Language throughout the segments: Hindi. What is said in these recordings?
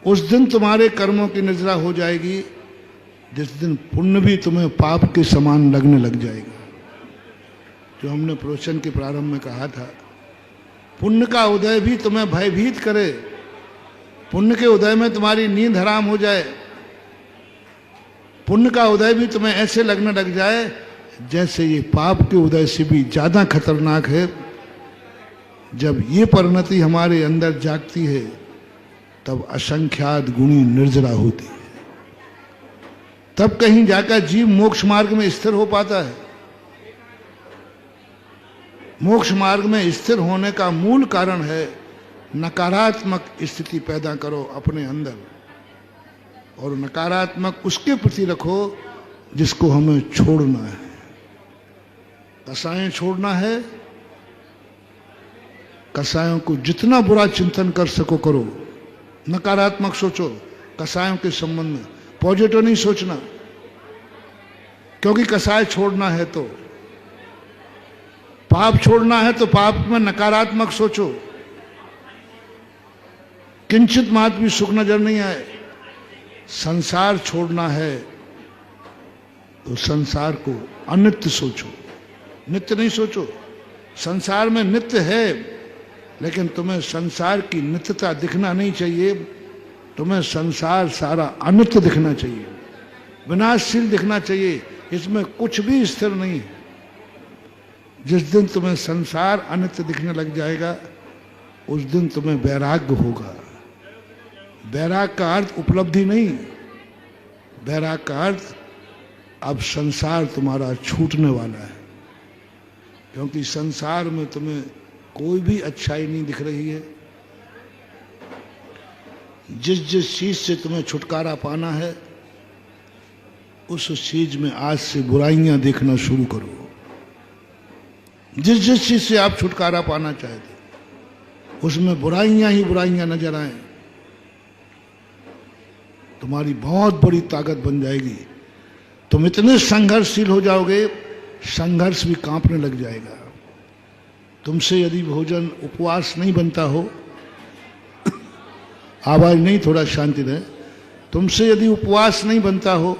उस दिन तुम्हारे कर्मों की नजरा हो जाएगी जिस दिन पुण्य भी तुम्हें पाप के समान लगने लग जाएगा। जो हमने प्रवचन के प्रारंभ में कहा था, पुण्य का उदय भी तुम्हें भयभीत करे, पुण्य के उदय में तुम्हारी नींद हराम हो जाए, पुण्य का उदय भी तुम्हें ऐसे लगने लग जाए जैसे ये पाप के उदय से भी ज्यादा खतरनाक है। जब ये परिणति हमारे अंदर जागती है तब असंख्यात गुणी निर्जरा होती है, तब कहीं जाकर जीव मोक्ष मार्ग में स्थिर हो पाता है। मोक्ष मार्ग में स्थिर होने का मूल कारण है नकारात्मक स्थिति पैदा करो अपने अंदर, और नकारात्मक उसके प्रति रखो जिसको हमें छोड़ना है। कसायें छोड़ना है, कसायों को जितना बुरा चिंतन कर सको करो, नकारात्मक सोचो कसायों के संबंध में, पॉजिटिव नहीं सोचना, क्योंकि कसाय छोड़ना है तो पाप छोड़ना है, तो पाप में नकारात्मक सोचो। किंचित मात्र भी सुख नजर नहीं आए। संसार छोड़ना है तो संसार को अनित्य सोचो, नित्य नहीं सोचो। संसार में नित्य है, लेकिन तुम्हें संसार की नित्यता दिखना नहीं चाहिए, तुम्हें संसार सारा अनित्य दिखना चाहिए, विनाशशील दिखना चाहिए, इसमें कुछ भी स्थिर नहीं है। जिस दिन तुम्हें संसार अनित्य दिखने लग जाएगा उस दिन तुम्हें वैराग्य होगा। वैराग्य का अर्थ उपलब्धि नहीं, वैराग्य का अर्थ अब संसार तुम्हारा छूटने वाला है, क्योंकि संसार में तुम्हें कोई भी अच्छाई नहीं दिख रही है। जिस जिस चीज से तुम्हें छुटकारा पाना है उस चीज में आज से बुराइयां देखना शुरू करो। जिस जिस चीज से आप छुटकारा पाना चाहते उसमें बुराइयां ही बुराइयां नजर आए, तुम्हारी बहुत बड़ी ताकत बन जाएगी। तुम इतने संघर्षशील हो जाओगे, संघर्ष भी कांपने लग जाएगा। तुमसे यदि भोजन उपवास नहीं बनता हो, आवाज नहीं, थोड़ा शांति रहे, तुमसे यदि उपवास नहीं बनता हो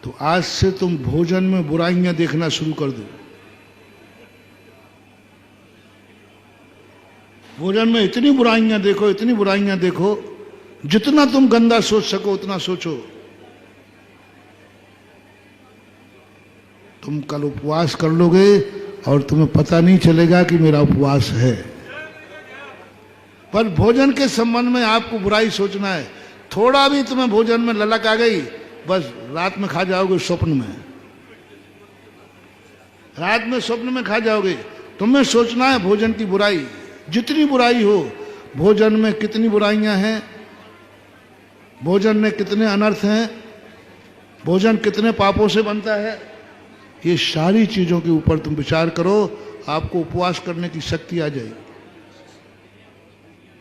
तो आज से तुम भोजन में बुराइयां देखना शुरू कर दो। भोजन में इतनी बुराइयां देखो, इतनी बुराइयां देखो, जितना तुम गंदा सोच सको उतना सोचो। तुम कल उपवास कर लोगे और तुम्हें पता नहीं चलेगा कि मेरा उपवास है। पर भोजन के संबंध में आपको बुराई सोचना है। थोड़ा भी तुम्हें भोजन में ललक आ गई, बस रात में खा जाओगे, स्वप्न में, रात में स्वप्न में खा जाओगे। तुम्हें सोचना है भोजन की बुराई, जितनी बुराई हो, भोजन में कितनी बुराइयां हैं, भोजन में कितने अनर्थ हैं, भोजन कितने पापों से बनता है, ये सारी चीजों के ऊपर तुम विचार करो, आपको उपवास करने की शक्ति आ जाएगी,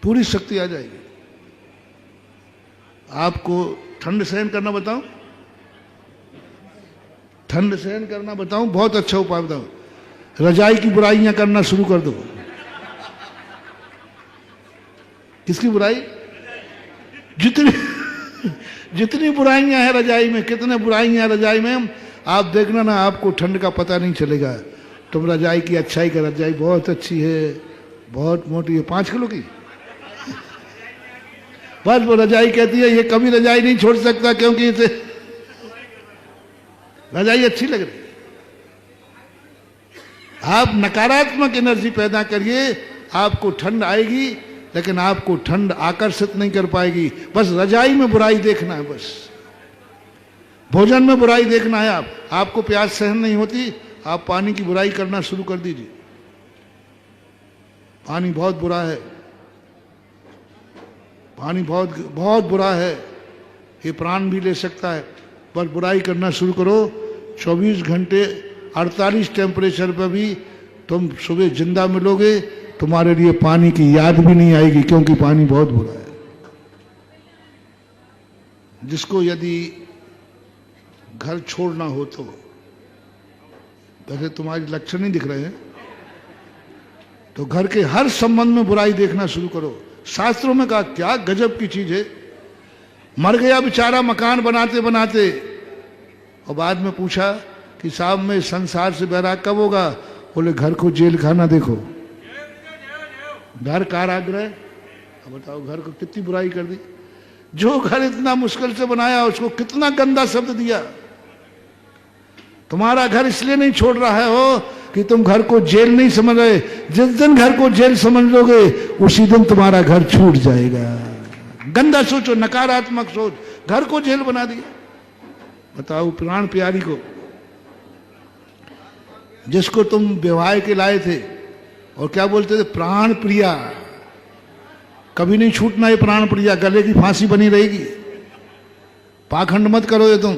पूरी शक्ति आ जाएगी। आपको ठंड सहन करना बताऊं? ठंड सहन करना बताऊं? बहुत अच्छा उपाय बताऊं। रजाई की बुराइयां करना शुरू कर दो। किसकी बुराई? जितनी जितनी बुराइयां हैं रजाई में, कितने बुराइयां हैं रजाई में, आप देखना ना, आपको ठंड का पता नहीं चलेगा। तुम रजाई की अच्छाई का, रजाई बहुत अच्छी है, बहुत मोटी है, 5 किलो की, बस वो रजाई कहती है ये कभी रजाई नहीं छोड़ सकता क्योंकि इसे रजाई अच्छी लग रही। आप नकारात्मक एनर्जी पैदा करिए, आपको ठंड आएगी, लेकिन आपको ठंड आकर्षित नहीं कर पाएगी। बस रजाई में बुराई देखना है, बस भोजन में बुराई देखना है। आपको प्यास सहन नहीं होती, आप पानी की बुराई करना शुरू कर दीजिए। पानी बहुत बुरा है, पानी बहुत बहुत बुरा है, ये प्राण भी ले सकता है। पर बुराई करना शुरू करो। 24 घंटे 48 टेम्परेचर पर भी तुम सुबह जिंदा मिलोगे, तुम्हारे लिए पानी की याद भी नहीं आएगी, क्योंकि पानी बहुत बुरा है। जिसको यदि घर छोड़ना हो तो, वैसे तुम्हारे लक्षण नहीं दिख रहे हैं, तो घर के हर संबंध में बुराई देखना शुरू करो। शास्त्रों में कहा क्या गजब की चीज है। मर गया बेचारा मकान बनाते बनाते, और बाद में पूछा कि साहब मैं संसार से बैराग कब होगा? बोले घर को जेल खाना देखो, घर कारागृह। अब बताओ घर को कितनी बुराई कर दी। जो घर इतना मुश्किल से बनाया उसको कितना गंदा शब्द दिया। तुम्हारा घर इसलिए नहीं छोड़ रहा हो कि तुम घर को जेल नहीं समझ रहे। जिस दिन घर को जेल समझ लोगे उसी दिन तुम्हारा घर छूट जाएगा। गंदा सोचो, नकारात्मक सोच, घर को जेल बना दिया। बताओ प्राण प्यारी को, जिसको तुम विवाह के लाए थे और क्या बोलते थे, प्राण प्रिया। कभी नहीं छूटना ये प्राण प्रिया, गले की फांसी बनी रहेगी। पाखंड मत करो ये तुम।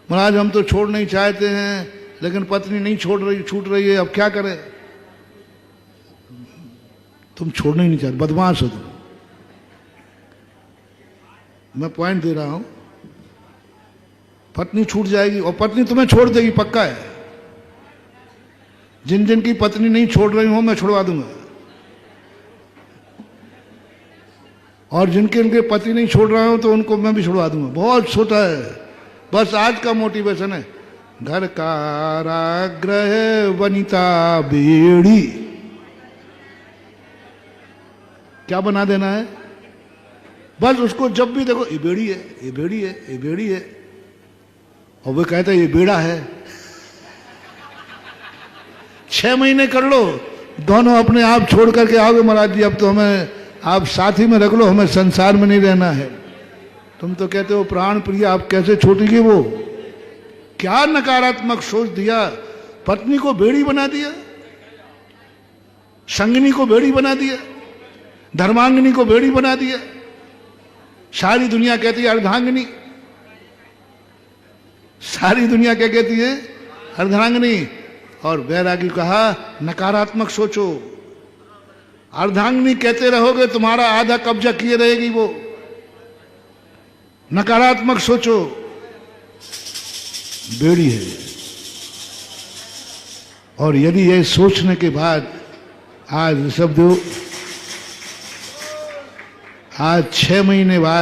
महाराज हम तो छोड़ नहीं चाहते हैं लेकिन पत्नी नहीं छूट रही है, अब क्या करें? तुम छोड़ना ही नहीं चाहते, बदमाश हो तुम। मैं पॉइंट दे रहा हूं, पत्नी छूट जाएगी और पत्नी तुम्हें छोड़ देगी, पक्का है। जिन जिन की पत्नी नहीं छोड़ रही हो मैं छुड़वा दूंगा, और जिनके इनके पति नहीं छोड़ रहे हो तो उनको मैं भी छुड़वा दूंगा। बहुत छोटा है, बस आज का मोटिवेशन है। घर कारागृह वनिता बेड़ी, क्या बना देना है? बस उसको जब भी देखो ये बेड़ी है, ये बेड़ी है, ये बेड़ी है, और वो कहता है ये बेड़ा है। 6 महीने कर लो, दोनों अपने आप छोड़ करके आओगे महाराज जी अब तो हमें आप साथ ही में रख लो, हमें संसार में नहीं रहना है। तुम तो कहते हो प्राण प्रिया, आप कैसे छूटेगी वो? क्या नकारात्मक सोच दिया। पत्नी को बेड़ी बना दिया, संगिनी को बेड़ी बना दिया, धर्मांगिनी को बेड़ी बना दिया। सारी दुनिया कहती है अर्धांगिनी, सारी दुनिया क्या कहती है? अर्धांगिनी। और बैरागी कहा नकारात्मक सोचो। अर्धांगिनी कहते रहोगे तुम्हारा आधा कब्जा किए रहेगी वो। नकारात्मक सोचो, बेड़ी है। और यदि ये सोचने के बाद आज ऋषभदेव, आज 6 महीने बाद